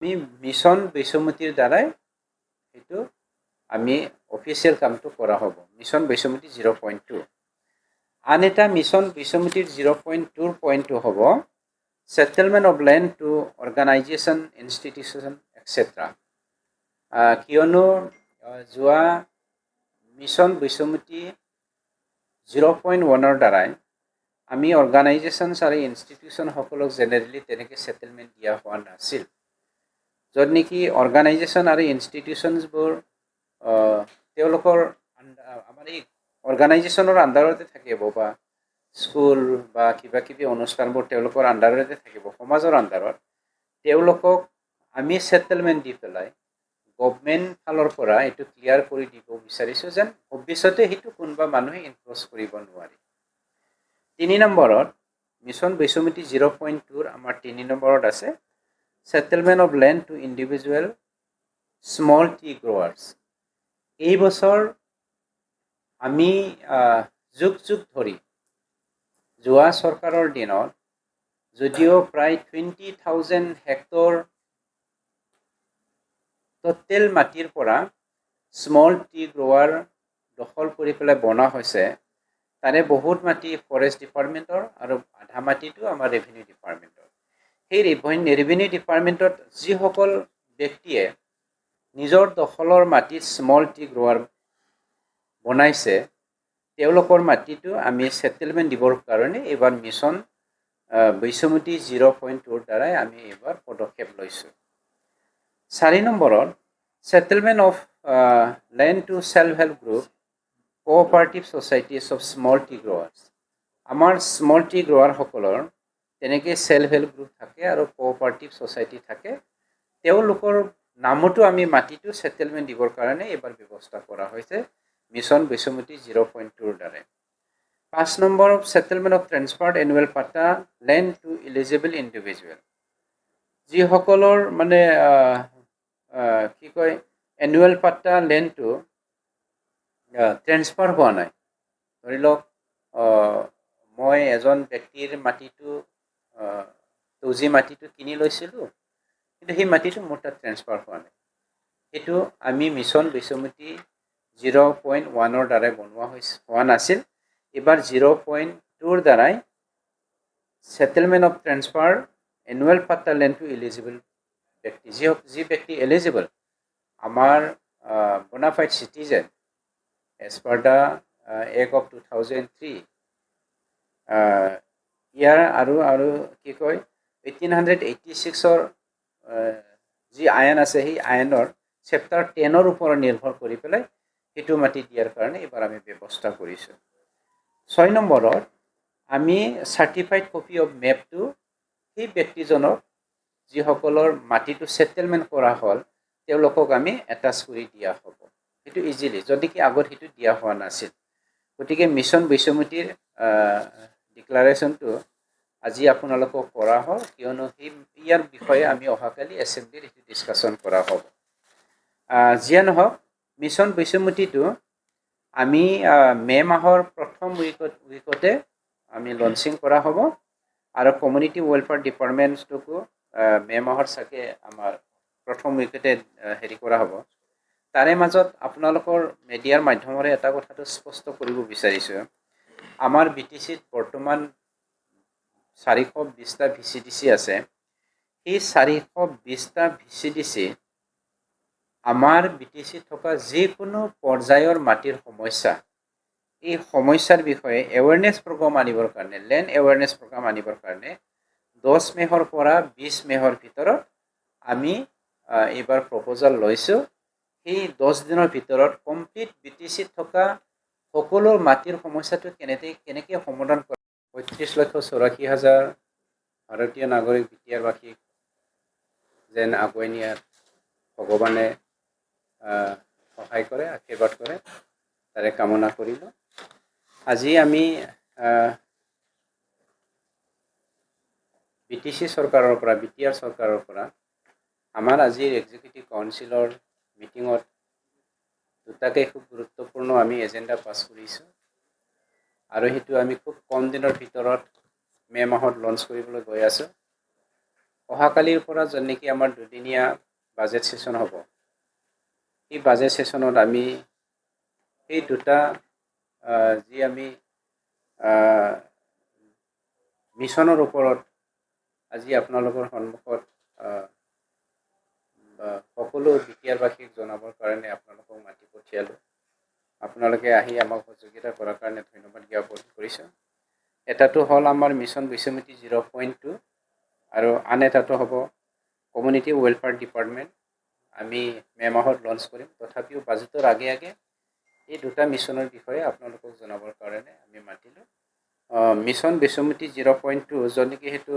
আমি মিছন বৈষম্যতিৰ দ্বাৰাই এইটো আমি অফিচিয়েল কামটো কৰা হ'ব মিছন বৈষম্যতি 0.2 আন এটা মিছন বৈষম্যতিৰ 0.2 পইণ্টটো হ'ব settlement of land to organization institution etc কিয়নো যোৱা মিছন বৈষম্যতি 0.1 দ্বাৰাই আমি অৰ্গানাইজেশ্যনছ আৰু ইনষ্টিটিউশ্যনসকলক জেনেৰেলি তেনেকৈ সেটেলমেণ্ট দিয়া হোৱা নাছিল য'ত নেকি অৰ্গানাইজেশ্যন আৰু ইনষ্টিটিউশ্যনছবোৰ তেওঁলোকৰ আমাৰ এই অৰ্গানাইজেশ্যনৰ আণ্ডাৰতে থাকিব বা স্কুল বা কিবা কিবি অনুষ্ঠানবোৰ তেওঁলোকৰ আণ্ডাৰতে থাকিব সমাজৰ আণ্ডাৰত তেওঁলোকক আমি সেটেলমেণ্ট দি পেলাই গভৰ্ণমেণ্ট ফালৰ পৰা এইটো ক্লিয়াৰ কৰি দিব বিচাৰিছোঁ যেন ভৱিষ্যতে সেইটো কোনোবা মানুহে ইনক্ৰ'চ কৰিব নোৱাৰে 3 নম্বৰত মিছন বৈষম্যতি 0.2 আমাৰ 3 নম্বৰত আছে settlement of land to individual small tea growers এই বছৰ আমি যুগ যুগ ধৰি যোৱা চৰকাৰৰ দিনত যদিও প্ৰায় 20,000 হেক্টৰ টোটেল মাটিৰ পৰা স্মল টি গ্ৰোৱাৰ দখল কৰি পেলাই বনোৱা হৈছে তাৰে বহুত মাটি ফৰেষ্ট ডিপাৰ্টমেণ্টৰ আৰু আধা মাটিটো আমাৰ ৰেভিনিউ ডিপাৰ্টমেণ্টৰ সেই ৰেভিনিউ ডিপাৰ্টমেণ্টত যিসকল ব্যক্তিয়ে নিজৰ দখলৰ মাটিত স্মল টি গ্ৰোৱাৰ বনাইছে তেওঁলোকৰ মাটিটো আমি সেটেলমেণ্ট দিবৰ কাৰণে এইবাৰ মিছন বৈষম্যতি 0.2 দ্বাৰাই আমি এইবাৰ পদক্ষেপ লৈছোঁ 4 নম্বৰত settlement of land to self-help group cooperative societies of small tea growers আমাৰ স্মল টি গ্ৰোৱাৰসকলৰ তেনেকৈ সেল্ফ হেল্প গ্ৰুপ থাকে আৰু কোঅপাৰেটিভ ছ'চাইটি থাকে তেওঁলোকৰ নামতো আমি মাটিটো সেটেলমেণ্ট দিবৰ কাৰণে এইবাৰ ব্যৱস্থা কৰা হৈছে মিছন বৈষম্যতি 0.2 দ্বাৰাই 5 number settlement of transferred annual patta land to eligible individual যিসকলৰ মানে কি কয় এনুৱেল পাট্টা লেণ্ডটো ট্ৰেন্সফাৰ হোৱা নাই ধৰি লওক মই এজন ব্যক্তিৰ মাটিটো তজি মাটিটো কিনি লৈছিলোঁ কিন্তু সেই মাটিটো মোৰ তাত ট্ৰেন্সফাৰ হোৱা নাই সেইটো আমি মিছন বৈষম্যতি 0.1 দ্বাৰাই বনোৱা হোৱা নাছিল এবাৰ 0.2 দ্বাৰাই settlement of transfer annual patta land to eligible ব্যক্তি যি ব্যক্তি এলিজিবল আমাৰ bonafide citizen as per the act of 2003 ইয়াৰ আৰু কি কয় 1886ৰ যি আইন আছে সেই আইনৰ চেপ্টাৰ 10ৰ ওপৰত নিৰ্ভৰ কৰি পেলাই সেইটো মাটি দিয়াৰ কাৰণে এইবাৰ আমি ব্যৱস্থা কৰিছোঁ 6 নম্বৰত আমি চাৰ্টিফাইড কপি অফ মেপটো সেই ব্যক্তিজনক যিসকলৰ মাটিটো সেটেলমেণ্ট কৰা হ'ল তেওঁলোকক আমি এটাচ কৰি দিয়া হ'ব সেইটো ইজিলি যদি কি আগত সেইটো দিয়া হোৱা নাছিল গতিকে মিছন বৈষম্যতিৰ ডিক্লাৰেশ্যনটো আজি আপোনালোকক কৰা হ'ল কিয়নো ইয়াৰ বিষয়ে আমি অহাকালি এছেম্বলিত এইটো ডিছকাশ্যন কৰা হ'ব যিয়ে নহওক মিছন বৈষম্যতিটো আমি মে মাহৰ প্ৰথম উইকতে আমি লঞ্চিং কৰা হ'ব আৰু কমিউনিটি ৱেলফেয়াৰ ডিপাৰ্টমেণ্টটোকো মে মাহৰ চাগে আমাৰ প্ৰথম উইকতে হেৰি কৰা হ'ব তাৰে মাজত আপোনালোকৰ মিডিয়াৰ মাধ্যমেৰে এটা কথাটো স্পষ্ট কৰিব বিচাৰিছোঁ আমাৰ BTCত বৰ্তমান 420টা VCDC আছে এই 420টা VCDC আমাৰ BTCত থকা যিকোনো পৰ্যায়ৰ মাটিৰ সমস্যা এই সমস্যাৰ বিষয়ে এৱাৰনেছ প্ৰগ্ৰাম আনিবৰ কাৰণে লেণ্ড এৱাৰনেছ প্ৰগ্ৰাম আনিবৰ কাৰণে 10 মেহৰ পৰা 20 মেহৰ ভিতৰত আমি এইবাৰ প্ৰপ'জাল লৈছোঁ এই 10 দিনৰ ভিতৰত কমপ্লিট BTCত থকা সকলো মাটিৰ সমস্যাটো কেনেকৈ সমাধান কৰা 35,84,000 ভাৰতীয় নাগৰিক বিটিআৰবাসীক যেন আগুৱাই নিয়াত ভগৱানে সহায় কৰে আশীৰ্বাদ কৰে তাৰে কামনা কৰিলোঁ আজি আমি BTC চৰকাৰৰ পৰা BTR চৰকাৰৰ পৰা আমাৰ আজিৰ এক্সিকিউটিভ কাউন্সিলৰ মিটিঙত দুটাকৈ খুব গুৰুত্বপূৰ্ণ আমি এজেণ্ডা পাছ কৰিছোঁ আৰু সেইটো আমি খুব কম দিনৰ ভিতৰত মে মাহত লঞ্চ কৰিবলৈ গৈ আছোঁ অহাকালিৰ পৰা য'ত নেকি আমাৰ দুদিনীয়া বাজেট সেশন হ'ব এই বাজেট সেশনত আমি এই দুটা যি আমি মিছনৰ ওপৰত আজি আপোনালোকৰ সন্মুখত সকলো বিকিয়াৰবাসীক জনাবৰ কাৰণে আপোনালোকক মাতি পঠিয়ালোঁ আপোনালোকে আহি আমাক সহযোগিতা কৰাৰ কাৰণে ধন্যবাদ জ্ঞাপন কৰিছোঁ এটাটো হ'ল আমাৰ মিছন বিশ্বমিতি 0.2 আৰু আন এটাটো হ'ব কমিউনিটি ৱেলফেয়াৰ ডিপাৰ্টমেণ্ট আমি মে মাহত লঞ্চ কৰিম তথাপিও বাজেটৰ আগে আগে এই দুটা মিছনৰ বিষয়ে আপোনালোকক জনাবৰ কাৰণে আমি মাতিলোঁ মিছন বিশ্বমিতি 0.2 য'ত নেকি সেইটো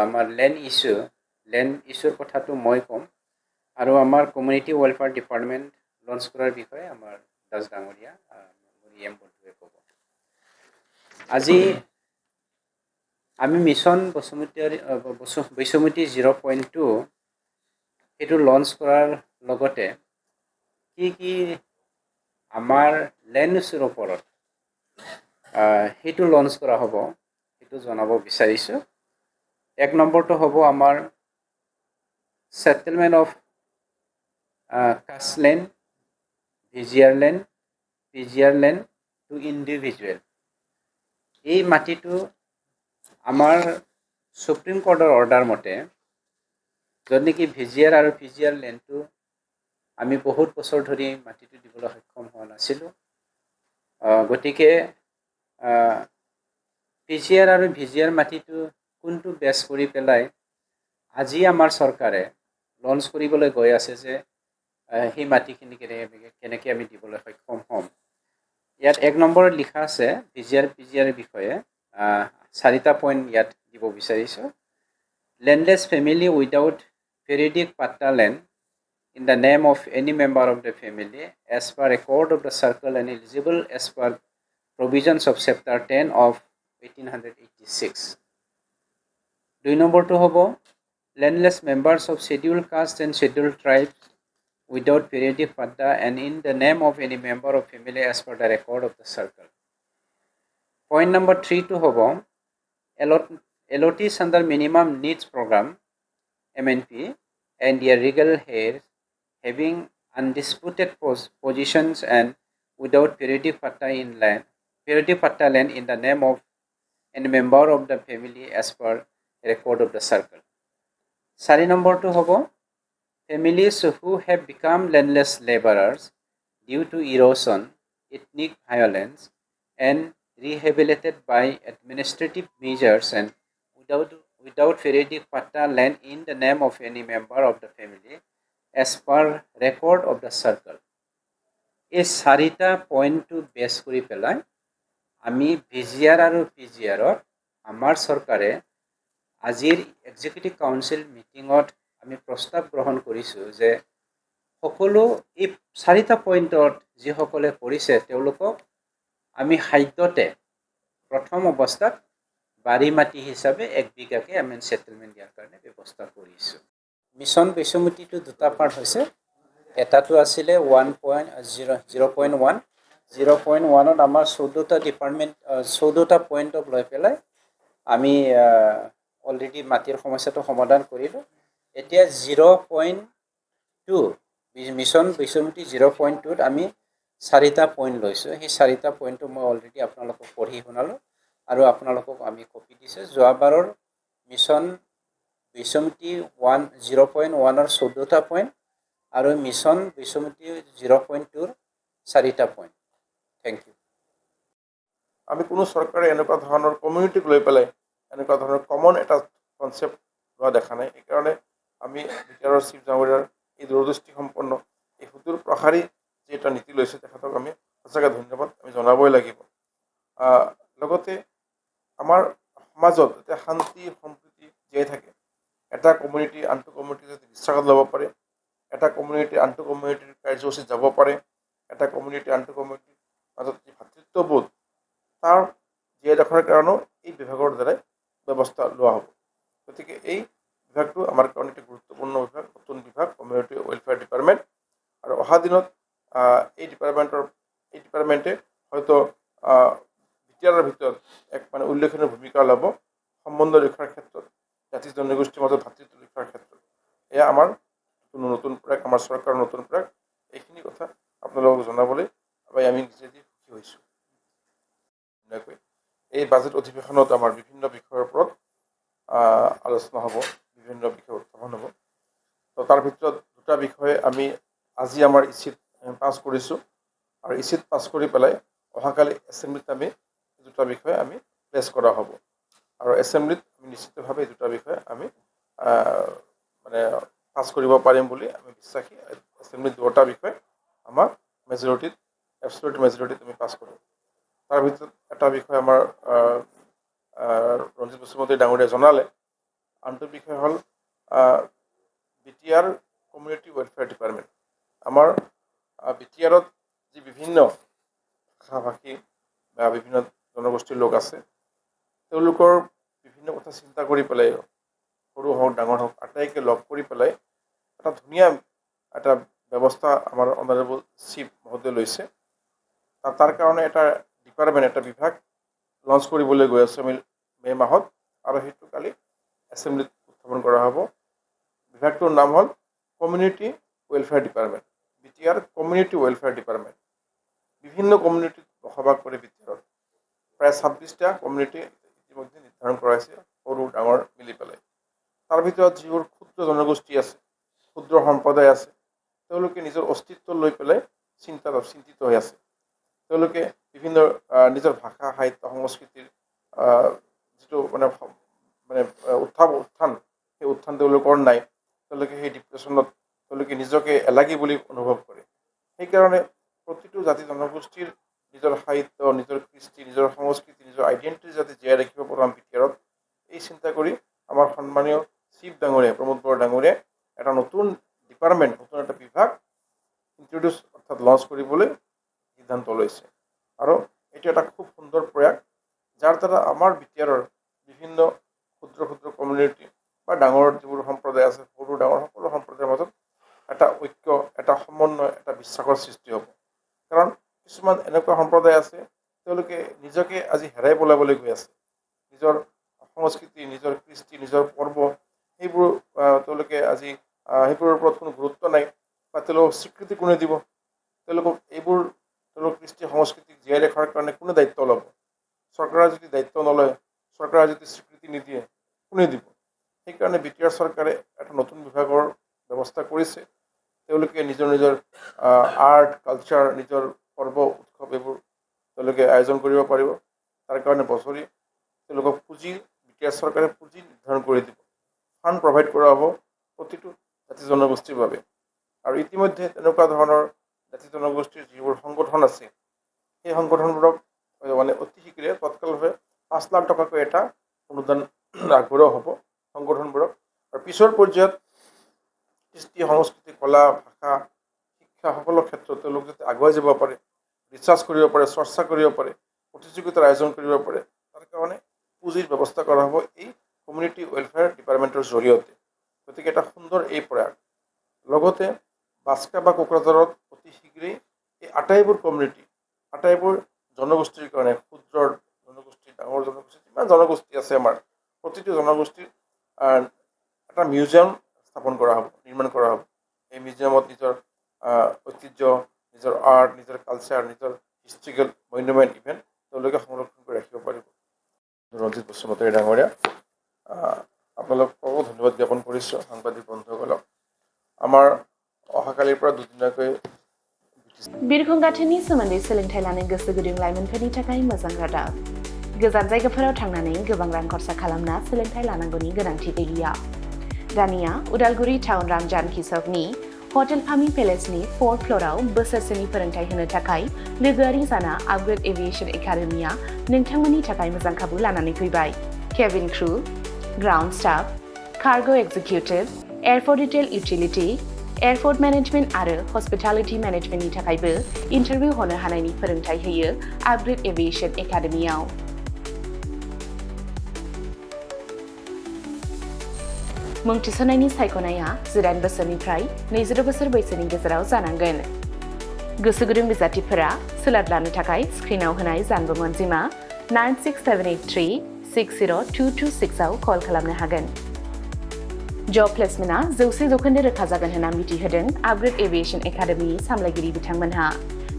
আমাৰ লেণ্ড ইছ্যুৰ কথাটো মই ক'ম আৰু আমাৰ কমিউনিটি ৱেলফেয়াৰ ডিপাৰ্টমেণ্ট লঞ্চ কৰাৰ বিষয়ে আমাৰ দাস ডাঙৰীয়া এম বন্ধুৱে ক'ব আজি আমি মিছন বিশ্বমিতি 0.2 সেইটো লঞ্চ কৰাৰ লগতে কি আমাৰ লেণ্ড ইছ্যুৰ ওপৰত সেইটো লঞ্চ কৰা হ'ব সেইটো জনাব বিচাৰিছোঁ এক নম্বৰটো হ'ব আমাৰ সেটেলমেণ্ট অফ কাষ্ট land VGR land PGR land to individual এই মাটিটো আমাৰ সুপ্ৰিম কোৰ্টৰ অৰ্ডাৰ মতে য'ত নেকি ভিজিআৰ আৰু পিজিআৰ লেণ্ডটো আমি বহুত বছৰ ধৰি মাটিটো দিবলৈ সক্ষম হোৱা নাছিলোঁ গতিকে পিজিআৰ আৰু ভিজিআৰ মাটিটো কোনটো বেছ কৰি পেলাই আজি আমাৰ চৰকাৰে লঞ্চ কৰিবলৈ গৈ আছে যে সেই মাটিখিনি কেনেকৈ আমি দিবলৈ সক্ষম হ'ম ইয়াত এক নম্বৰত লিখা আছে ভিজিআৰ পিজিআৰ বিষয়ে 4টা পইণ্ট ইয়াত দিব বিচাৰিছোঁ landless family without periodic patta land in the name of any member of the family as per record of the circle and eligible as per provisions of chapter 10 of 1886. 2 নম্বৰটো হ'ব landless members of scheduled caste and scheduled tribes without periodic patta and in the name of any member of family as per the record of the circle. Point number 3 to হ'ব allottees under minimum needs program MNP and their regal heirs having undisputed positions and without periodic patta land in the name of any member of the family as per record of the circle. 4 number to hobo families who have become landless laborers due to erosion, ethnic violence and rehabilitated by administrative measures and without periodic patta land in the name of any member of the family as per record of the circle. এই 4টা পইণ্টটো বেছ কৰি পেলাই আমি VGR আৰু পিজিআৰত আমাৰ চৰকাৰে আজিৰ এক্সিকিউটিভ কাউন্সিল মিটিঙত আমি প্ৰস্তাৱ গ্ৰহণ কৰিছোঁ যে সকলো এই 4টা পইণ্টত যিসকলে কৰিছে তেওঁলোকক আমি খাদ্যতে প্ৰথম অৱস্থাত বাৰী মাটি হিচাপে 1 বিঘাকে আমি সেটেলমেণ্ট দিয়াৰ কাৰণে ব্যৱস্থা কৰিছোঁ মিছন বিশ্বমিতিটো দুটা পাৰ্ট হৈছে এটাটো আছিলে 0.1ত আমাৰ 14টা ডিপাৰ্টমেণ্ট 14টা পইণ্টক লৈ পেলাই আমি অলৰেডি মাটিৰ সমস্যাটো সমাধান কৰিলোঁ এতিয়া 0.2 মিছন বিশ্বমিতি 0.2ত আমি 4টা পইণ্ট লৈছোঁ সেই 4টা পইণ্টটো মই অলৰেডি আপোনালোকক পঢ়ি শুনালোঁ আৰু আপোনালোকক আমি কপি দিছোঁ যোৱাবাৰৰ মিছন বিশ্বমিতি 0.1ৰ 14টা পইণ্ট আৰু মিছন বিশ্বমিতি 0.2ৰ 4টা পইণ্ট থেংক ইউ আমি কোনো চৰকাৰে এনেকুৱা ধৰণৰ কমিউনিটিক লৈ পেলাই এনেকুৱা ধৰণৰ কমন এটা কনচেপ্ট লোৱা দেখা নাই এইকাৰণে আমি বিকাৰৰ চিফ ডাঙৰীয়াৰ এই দূৰদৃষ্টি সম্পন্ন এই সুদূৰ প্ৰসাৰী যি এটা নীতি লৈছে তেখেতক আমি সঁচাকৈ ধন্যবাদ আমি জনাবই লাগিব লগতে আমাৰ সমাজত এতিয়া শান্তি সম্প্ৰীতি জীয়াই থাকে এটা কমিউনিটি আনটো কমিউনিটি যদি বিশ্বাসত ল'ব পাৰে এটা কমিউনিটি আনটো কমিউনিটিৰ কাৰ্যসূচীত যাব পাৰে এটা কমিউনিটি আনটো কমিউনিটিৰ মাজত যি ভাতৃত্ববোধ তাৰ জীয়াই ৰখাৰ কাৰণেও এই বিভাগৰ দ্বাৰাই ব্যৱস্থা লোৱা হ'ব গতিকে এই বিভাগটো আমাৰ কাৰণে এটি গুৰুত্বপূৰ্ণ বিভাগ নতুন বিভাগ কমিউনিটি ৱেলফেয়াৰ ডিপাৰ্টমেণ্ট আৰু অহা দিনত এই ডিপাৰ্টমেণ্টে হয়তো ভিতৰত এক উল্লেখনীয় ভূমিকা ল'ব সম্বন্ধ ৰক্ষাৰ ক্ষেত্ৰত জাতি জনগোষ্ঠীৰ মাজত ভাতৃত্ব ৰক্ষাৰ ক্ষেত্ৰত এয়া আমাৰ নতুন প্ৰয়াস, আমাৰ চৰকাৰৰ নতুন প্ৰয়াস। এইখিনি কথা আপোনালোকক জনাবলৈ আমি নিজেই সুখী হৈছোঁ। এই বাজেট অধিৱেশনত আমাৰ বিভিন্ন বিষয়ৰ ওপৰত আলোচনা হ'ব, বিভিন্ন বিষয় উত্থাপন হ'ব। তো তাৰ ভিতৰত দুটা বিষয়ে আমি আজি আমাৰ ইচিত পাছ কৰিছোঁ, আৰু ইচিত পাছ কৰি পেলাই অহাকালি এছেম্বলিত আমি দুটা বিষয়ে আমি প্লেচ কৰা হ'ব, আৰু এছেম্বলিত আমি নিশ্চিতভাৱে এই দুটা বিষয়ে আমি মানে পাছ কৰিব পাৰিম বুলি আমি বিশ্বাসী। এছেম্বলিত দুটা বিষয় আমাৰ মেজৰিটিত, এবছলুট মেজৰিটিত আমি পাছ কৰিম। তাৰ ভিতৰত এটা বিষয় আমাৰ ৰঞ্জিত বসুমতাৰী ডাঙৰীয়াই জনালে, আনটো বিষয় হ'ল BTR কমিউনিটি ৱেলফেয়াৰ ডিপাৰ্টমেণ্ট। আমাৰ BTRত যি বিভিন্ন ভাষা ভাষী বা বিভিন্ন জনগোষ্ঠীৰ লোক আছে, তেওঁলোকৰ বিভিন্ন কথা চিন্তা কৰি পেলাই, সৰু হওক ডাঙৰ হওক আটাইকে লগ কৰি পেলাই এটা ধুনীয়া এটা ব্যৱস্থা আমাৰ অনাৰেবল চিফ মহোদয়ে লৈছে। তাৰ কাৰণে এটা ডিপাৰ্টমেণ্ট, এটা বিভাগ লঞ্চ কৰিবলৈ গৈ আছোঁ আমি মে' মাহত, আৰু সেইটো কালি এছেম্বলিত উত্থাপন কৰা হ'ব। বিভাগটোৰ নাম হ'ল community welfare department, BTR community welfare department. বিভিন্ন কমিউনিটিত বসবাস কৰে BTRত, প্ৰায় 26টা কমিউনিটি ইতিমধ্যে নিৰ্ধাৰণ কৰা হৈছে, সৰু ডাঙৰ মিলি পেলাই। তাৰ ভিতৰত যিবোৰ ক্ষুদ্ৰ জনগোষ্ঠী আছে, ক্ষুদ্ৰ সম্প্ৰদায় আছে, তেওঁলোকে নিজৰ অস্তিত্ব লৈ পেলাই চিন্তিত হৈ আছে। তেওঁলোকে বিভিন্ন নিজৰ ভাষা, সাহিত্য, সংস্কৃতিৰ যিটো মানে উত্থান, সেই উত্থান তেওঁলোকৰ নাই। তেওঁলোকে সেই ডিপ্ৰেশ্যনত তেওঁলোকে নিজকে এলাগী বুলি অনুভৱ কৰে। সেইকাৰণে প্ৰতিটো জাতি জনগোষ্ঠীৰ নিজৰ সাহিত্য, নিজৰ কৃষ্টি, নিজৰ সংস্কৃতি, নিজৰ আইডেণ্টিটি যাতে জীয়াই ৰাখিব পাৰোঁ আমি BTRত, এই চিন্তা কৰি আমাৰ সন্মানীয় চিফ ডাঙৰীয়া প্ৰমোদ বৰা ডাঙৰীয়াই এটা নতুন ডিপাৰ্টমেণ্ট, নতুন এটা বিভাগ ইন্ট্ৰডিউচ অৰ্থাৎ লঞ্চ কৰিবলৈ সিদ্ধান্ত লৈছে। আৰু এইটো এটা খুব সুন্দৰ প্ৰয়াস, যাৰ দ্বাৰা আমাৰ BTRৰ বিভিন্ন ক্ষুদ্ৰ ক্ষুদ্ৰ কমিউনিটি বা ডাঙৰ যিবোৰ সম্প্ৰদায় আছে, সৰু ডাঙৰ সকলো সম্প্ৰদায়ৰ মাজত এটা ঐক্য, এটা সমন্বয়, এটা বিশ্বাসৰ সৃষ্টি হ'ব। কাৰণ কিছুমান এনেকুৱা সম্প্ৰদায় আছে, তেওঁলোকে নিজকে আজি হেৰাই পেলাবলৈ গৈ আছে। নিজৰ সংস্কৃতি, নিজৰ কৃষ্টি, নিজৰ পৰ্ব, সেইবোৰ তেওঁলোকে আজি সেইবোৰৰ ওপৰত কোনো গুৰুত্ব নাই, বা তেওঁলোকক স্বীকৃতি কোনে দিব? তেওঁলোকক তেওঁলোকৰ কৃষ্টি সংস্কৃতিক জীয়াই ৰখাৰ কাৰণে কোনে দায়িত্ব ল'ব? চৰকাৰে যদি দায়িত্ব নলয়, চৰকাৰে যদি স্বীকৃতি নিদিয়ে, কোনে দিব? সেইকাৰণে BTR চৰকাৰে এটা নতুন বিভাগৰ ব্যৱস্থা কৰিছে। তেওঁলোকে নিজৰ নিজৰ আৰ্ট, কালচাৰ, নিজৰ পৰ্ব উৎসৱ এইবোৰ তেওঁলোকে আয়োজন কৰিব পাৰিব। তাৰ কাৰণে বছৰি তেওঁলোকক BTR চৰকাৰে পুঁজি নিৰ্ধাৰণ কৰি দিব, ফাণ্ড প্ৰভাইড কৰা হ'ব প্ৰতিটো জাতি জনগোষ্ঠীৰ বাবে। আৰু ইতিমধ্যে তেনেকুৱা ধৰণৰ জাতি জনগোষ্ঠীৰ যিবোৰ সংগঠন আছে, সেই সংগঠনবোৰক মানে অতি শীঘ্ৰে তৎকালভাৱে 5 লাখ টকাকৈ এটা অনুদান আগবঢ়োৱা হ'ব সংগঠনবোৰক। আৰু পিছৰ পৰ্যায়ত কৃষ্টি, সংস্কৃতি, কলা, ভাষা, শিক্ষা সকলো ক্ষেত্ৰত তেওঁলোক যাতে আগুৱাই যাব পাৰে, ৰিচাৰ্চ কৰিব পাৰে, চৰ্চা কৰিব পাৰে, প্ৰতিযোগিতাৰ আয়োজন কৰিব পাৰে, তাৰ কাৰণে পুঁজিৰ ব্যৱস্থা কৰা হ'ব এই কমিউনিটি ৱেলফেয়াৰ ডিপাৰ্টমেণ্টৰ জৰিয়তে। গতিকে এটা সুন্দৰ এই প্ৰয়াস। লগতে বাস্কা বা কোকৰাঝাৰত অতি শীঘ্ৰেই এই আটাইবোৰ কমিউনিটি, আটাইবোৰ জনগোষ্ঠীৰ কাৰণে, ক্ষুদ্ৰ জনগোষ্ঠী, ডাঙৰ জনগোষ্ঠী, যিমান জনগোষ্ঠী আছে আমাৰ, প্ৰতিটো জনগোষ্ঠীৰ এটা মিউজিয়াম স্থাপন কৰা হ'ব, নিৰ্মাণ কৰা হ'ব। এই মিউজিয়ামত নিজৰ ঐতিহ্য, নিজৰ আৰ্ট, নিজৰ কালচাৰ, নিজৰ হিষ্ট্ৰিকেল মনুমেণ্ট ইভেণ্ট তেওঁলোকে সংৰক্ষণ কৰি ৰাখিব পাৰিব। ৰঞ্জিত বসুমতাৰী ডাঙৰীয়া, আপোনালোককো ধন্যবাদ জ্ঞাপন কৰিছোঁ। সাংবাদিক বন্ধুসকলক আমাৰ অহাকালিৰ পৰা দুদিনীয়াকৈ बिरखं गाथोननि सोमोन्दै सोलोंथाइ लानो गोसो गुदुं लाइमोनफोरनि थाखाय मोजां रादाब। गोजान जायगाफोराव थांनानै गोबां रां खरसा खालामना सोलोंथाइ लानांगौनि गोनांथि गैलिया। दानिया उदालगुरि टाउन रामजानकि चौकनि हटेल फामी पेलेसनि 4th फ्ल'राव बोसोरसेनि फोरोंथाइ होनो थाखाय लोगोआरि जाना आपग्रेड एविएशन एकाडेमिया नोंथांमोननि थाखाय मोजां खाबु लानानै फैबाय। Cabin crew, ground staff, cargo executive, airport retail utility, airport management आरो हस्पिटालिटी मेनेजमेन्टनि थाखायबो इन्टारभिउ होनो हानायनि फोरोंथाइ होयो आपग्रेड एविएशन एकाडेमियाव। मुं थिसननायनि सायख'नाया 18 बोसोरनिफ्राय 20 बोसोर बैसोनि गेजेराव जानांगोन। गोसो गुदुं बिजाथिफोरा सोलाद लानो थाखाय स्क्रिनाव होनाय जानबुं अनजिमा 96783 60226 आव कल खालामनो हागोन। जब प्लेसमेन्टआ 100% रोखा जागोन होनना मिथिहोदों आपग्रेड एभिएशन एकाडेमिनि सामलायगिरि बिथांमोनहा।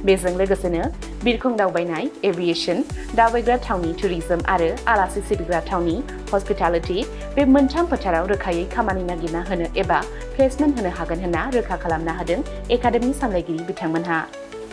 बेजों लोगोसेनो बिरखं दावबायनाय, एभिएशन, दावबायग्रा थावनि टुरिज्म आरो आलासि सिबिग्रा थावनि हस्पिटालिटी बे मोनथाम फोथाराव रोखायै खामानि नागिरना होनो एबा प्लेसमेन्ट होनो हागोन होनना रोखा खालामना होदों एकाडेमि सामलायगिरि बिथांमोनहा।